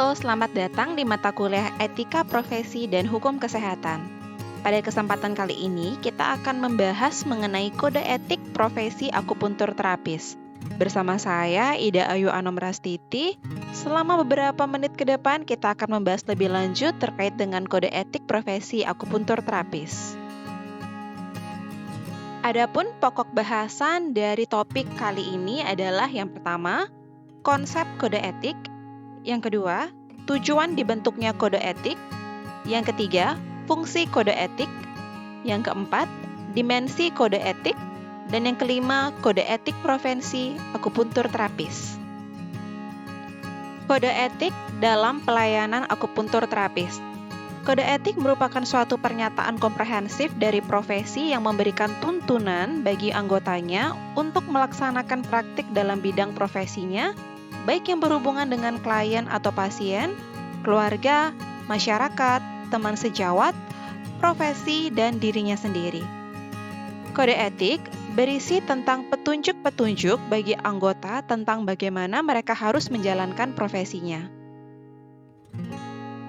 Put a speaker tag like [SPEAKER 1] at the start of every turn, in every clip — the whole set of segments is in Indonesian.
[SPEAKER 1] Halo, selamat datang di mata kuliah Etika Profesi dan Hukum Kesehatan. Pada kesempatan kali ini, kita akan membahas mengenai kode etik profesi akupuntur terapis. Bersama saya, Ida Ayu Anomrastiti, selama beberapa menit ke depan kita akan membahas lebih lanjut terkait dengan kode etik profesi akupuntur terapis. Adapun pokok bahasan dari topik kali ini adalah yang pertama, konsep kode etik. Yang kedua, tujuan dibentuknya kode etik. Yang ketiga, fungsi kode etik. Yang keempat, dimensi kode etik. Dan yang kelima, kode etik profesi akupuntur terapis. Kode etik dalam pelayanan akupuntur terapis. Kode etik merupakan suatu pernyataan komprehensif dari profesi yang memberikan tuntunan bagi anggotanya untuk melaksanakan praktik dalam bidang profesinya, baik yang berhubungan dengan klien atau pasien, keluarga, masyarakat, teman sejawat, profesi, dan dirinya sendiri. Kode etik berisi tentang petunjuk-petunjuk bagi anggota tentang bagaimana mereka harus menjalankan profesinya.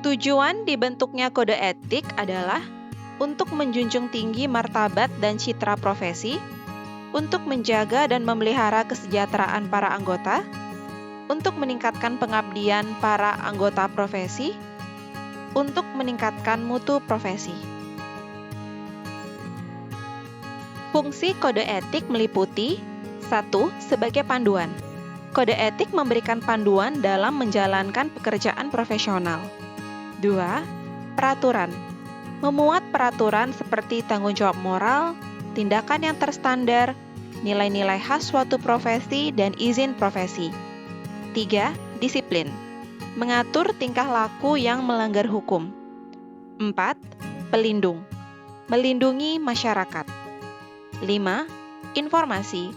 [SPEAKER 1] Tujuan dibentuknya kode etik adalah untuk menjunjung tinggi martabat dan citra profesi, untuk menjaga dan memelihara kesejahteraan para anggota, untuk meningkatkan pengabdian para anggota profesi, untuk meningkatkan mutu profesi. Fungsi kode etik meliputi 1. Sebagai panduan. Kode etik memberikan panduan dalam menjalankan pekerjaan profesional. 2. Peraturan. Memuat peraturan seperti tanggung jawab moral, tindakan yang terstandar, nilai-nilai khas suatu profesi, dan izin profesi. 3. Disiplin. Mengatur tingkah laku yang melanggar hukum. 4. Pelindung. Melindungi masyarakat. 5. Informasi.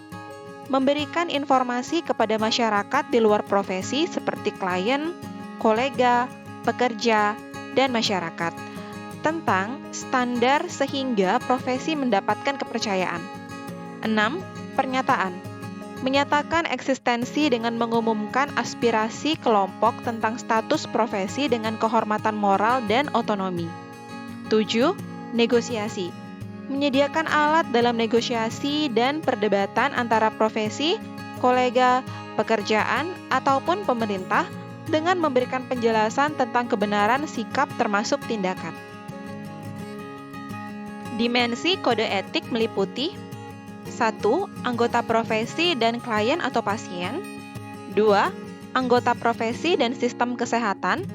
[SPEAKER 1] Memberikan informasi kepada masyarakat di luar profesi seperti klien, kolega, pekerja, dan masyarakat tentang standar sehingga profesi mendapatkan kepercayaan. 6. Pernyataan. Menyatakan eksistensi dengan mengumumkan aspirasi kelompok tentang status profesi dengan kehormatan moral dan otonomi. 7. Negosiasi. Menyediakan alat dalam negosiasi dan perdebatan antara profesi, kolega, pekerjaan, ataupun pemerintah dengan memberikan penjelasan tentang kebenaran sikap termasuk tindakan. Dimensi kode etik meliputi 1. Anggota profesi dan klien atau pasien. 2. Anggota profesi dan sistem kesehatan.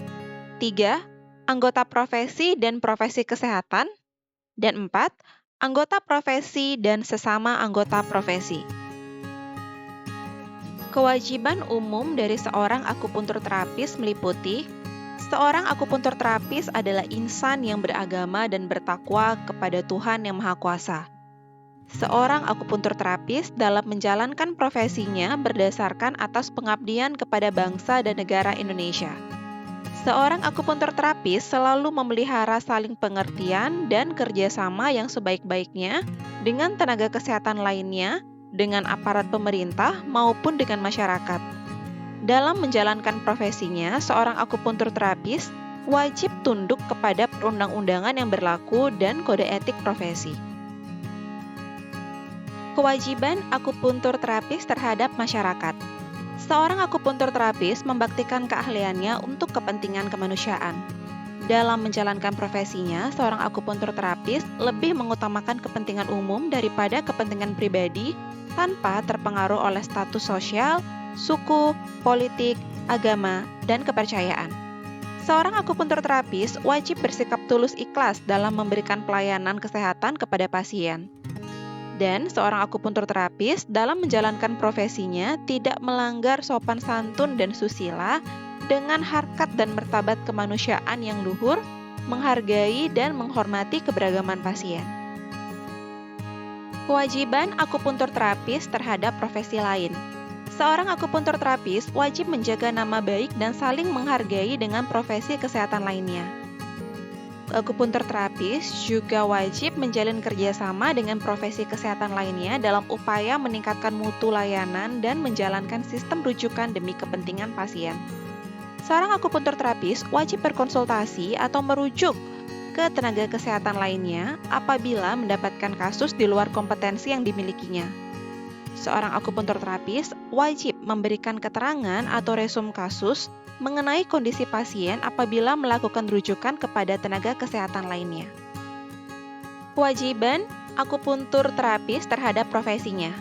[SPEAKER 1] 3. Anggota profesi dan profesi kesehatan. Dan 4. Anggota profesi dan sesama anggota profesi. Kewajiban umum dari seorang akupuntur terapis meliputi seorang akupuntur terapis adalah insan yang beragama dan bertakwa kepada Tuhan Yang Maha Kuasa. Seorang akupuntur terapis dalam menjalankan profesinya berdasarkan atas pengabdian kepada bangsa dan negara Indonesia. Seorang akupuntur terapis selalu memelihara saling pengertian dan kerjasama yang sebaik-baiknya dengan tenaga kesehatan lainnya, dengan aparat pemerintah maupun dengan masyarakat. Dalam menjalankan profesinya, seorang akupuntur terapis wajib tunduk kepada perundang-undangan yang berlaku dan kode etik profesi. Kewajiban akupuntur terapis terhadap masyarakat. Seorang akupuntur terapis membaktikan keahliannya untuk kepentingan kemanusiaan. Dalam menjalankan profesinya, seorang akupuntur terapis lebih mengutamakan kepentingan umum daripada kepentingan pribadi tanpa terpengaruh oleh status sosial, suku, politik, agama, dan kepercayaan. Seorang akupuntur terapis wajib bersikap tulus ikhlas dalam memberikan pelayanan kesehatan kepada pasien. Dan seorang akupuntur terapis dalam menjalankan profesinya tidak melanggar sopan santun dan susila dengan harkat dan martabat kemanusiaan yang luhur, menghargai dan menghormati keberagaman pasien. Kewajiban akupuntur terapis terhadap profesi lain. Seorang akupuntur terapis wajib menjaga nama baik dan saling menghargai dengan profesi kesehatan lainnya. Akupuntur terapis juga wajib menjalin kerjasama dengan profesi kesehatan lainnya dalam upaya meningkatkan mutu layanan dan menjalankan sistem rujukan demi kepentingan pasien. Seorang akupuntur terapis wajib berkonsultasi atau merujuk ke tenaga kesehatan lainnya apabila mendapatkan kasus di luar kompetensi yang dimilikinya. Seorang akupuntur terapis wajib memberikan keterangan atau resum kasus mengenai kondisi pasien apabila melakukan rujukan kepada tenaga kesehatan lainnya. Kewajiban akupuntur terapis terhadap profesinya.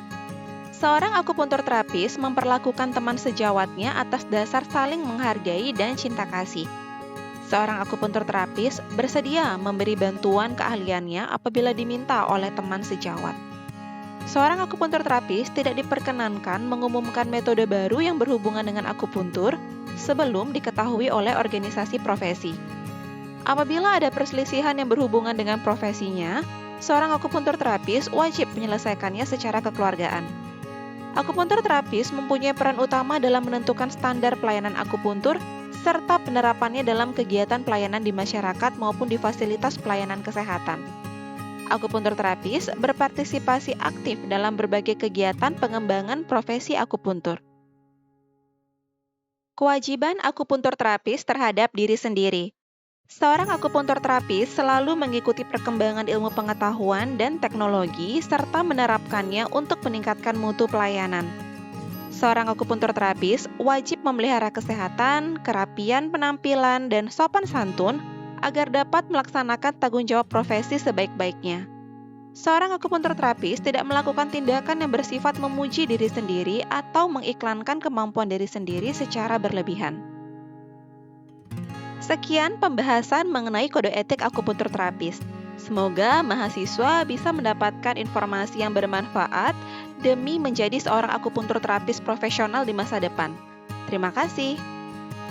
[SPEAKER 1] Seorang akupuntur terapis memperlakukan teman sejawatnya atas dasar saling menghargai dan cinta kasih. Seorang akupuntur terapis bersedia memberi bantuan keahliannya apabila diminta oleh teman sejawat. Seorang akupuntur terapis tidak diperkenankan mengumumkan metode baru yang berhubungan dengan akupuntur sebelum diketahui oleh organisasi profesi. Apabila ada perselisihan yang berhubungan dengan profesinya, seorang akupuntur terapis wajib menyelesaikannya secara kekeluargaan. Akupuntur terapis mempunyai peran utama dalam menentukan standar pelayanan akupuntur serta penerapannya dalam kegiatan pelayanan di masyarakat maupun di fasilitas pelayanan kesehatan. Akupuntur terapis berpartisipasi aktif dalam berbagai kegiatan pengembangan profesi akupuntur. Kewajiban akupuntur terapis terhadap diri sendiri. Seorang akupuntur terapis selalu mengikuti perkembangan ilmu pengetahuan dan teknologi serta menerapkannya untuk meningkatkan mutu pelayanan. Seorang akupuntur terapis wajib memelihara kesehatan, kerapian penampilan, dan sopan santun agar dapat melaksanakan tanggung jawab profesi sebaik-baiknya. Seorang akupuntur terapis tidak melakukan tindakan yang bersifat memuji diri sendiri atau mengiklankan kemampuan diri sendiri secara berlebihan. Sekian pembahasan mengenai kode etik akupuntur terapis. Semoga mahasiswa bisa mendapatkan informasi yang bermanfaat demi menjadi seorang akupuntur terapis profesional di masa depan. Terima kasih.